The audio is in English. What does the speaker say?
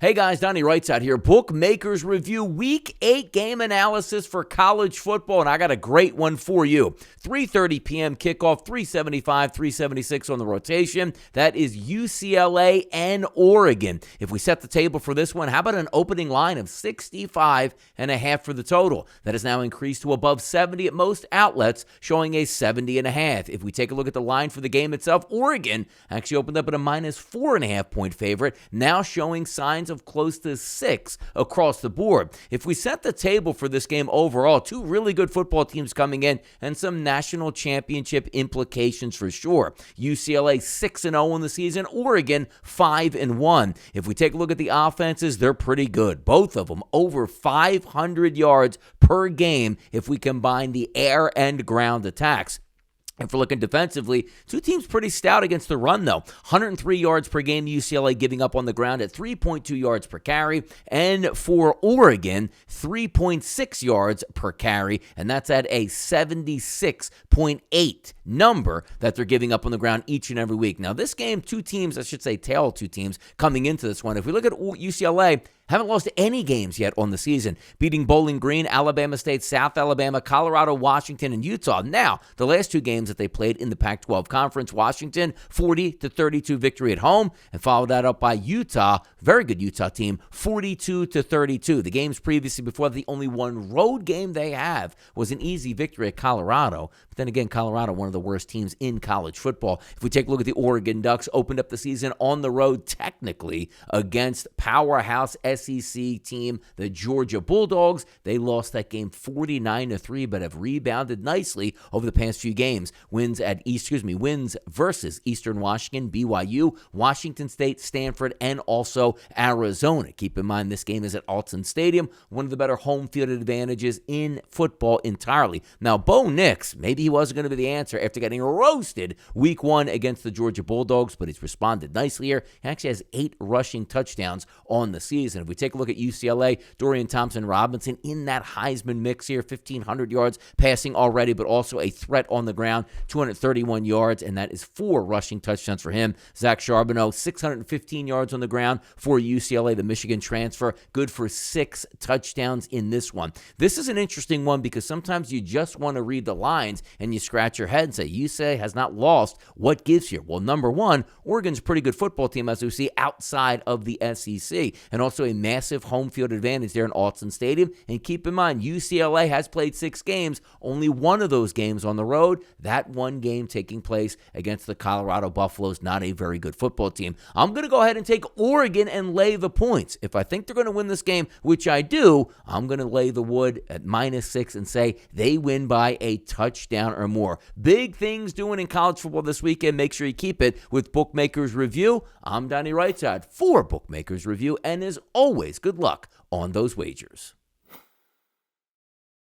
Hey guys, Donnie RightSide here. Bookmakers review Week 8 game analysis for college football, and I got a great one for you. 3:30 p.m. kickoff, 375, 376 on the rotation. That is UCLA and Oregon. If we set the table for this one, how about an opening line of 65.5 for the total? That is now increased to above 70 at most outlets, showing a 70.5. If we take a look at the line for the game itself, Oregon actually opened up at a minus 4.5 point favorite, now showing signs of close to 6 across the board. If we set the table for this game overall, two really good football teams coming in and some national championship implications for sure. UCLA 6-0 in the season, Oregon 5-1. If we take a look at the offenses, they're pretty good. Both of them over 500 yards per game if we combine the air and ground attacks. And for looking defensively, two teams pretty stout against the run, though. 103 yards per game, UCLA giving up on the ground at 3.2 yards per carry. And for Oregon, 3.6 yards per carry. And that's at a 76.8 number that they're giving up on the ground each and every week. Now, this game, two teams, I should say tail of two teams coming into this one. If we look at UCLA, haven't lost any games yet on the season, beating Bowling Green, Alabama State, South Alabama, Colorado, Washington, and Utah. Now, the last two games that they played in the Pac-12 Conference, Washington, 40-32 victory at home, and followed that up by Utah, very good Utah team, 42-32. The games previously before, the only one road game they have was an easy victory at Colorado. But then again, Colorado, one of the worst teams in college football. If we take a look at the Oregon Ducks, opened up the season on the road technically against powerhouse SEC team, the Georgia Bulldogs. They lost that game 49-3, but have rebounded nicely over the past few games. Wins versus Eastern Washington, BYU, Washington State, Stanford, and also Arizona. Keep in mind, this game is at Alton Stadium, one of the better home field advantages in football entirely. Now, Bo Nix, maybe he wasn't going to be the answer after getting roasted week 1 against the Georgia Bulldogs, but he's responded nicely here. He actually has 8 rushing touchdowns on the season. If we take a look at UCLA, Dorian Thompson-Robinson in that Heisman mix here, 1,500 yards passing already, but also a threat on the ground, 231 yards, and that is 4 rushing touchdowns for him. Zach Charbonneau, 615 yards on the ground for UCLA, the Michigan transfer, good for 6 touchdowns in this one. This is an interesting one because sometimes you just want to read the lines and you scratch your head and say, UCLA has not lost. What gives here? Well, number one, Oregon's a pretty good football team, as we see, outside of the SEC, and also a massive home field advantage there in Alton Stadium. And keep in mind, UCLA has played 6 games, only one of those games on the road. That one game taking place against the Colorado Buffaloes, not a very good football team. I'm going to go ahead and take Oregon and lay the points. If I think they're going to win this game, which I do, I'm going to lay the wood at -6 and say they win by a touchdown or more. Big things doing in college football this weekend. Make sure you keep it with Bookmakers Review. I'm Donnie RightSide for Bookmakers Review, and as always, good luck on those wagers.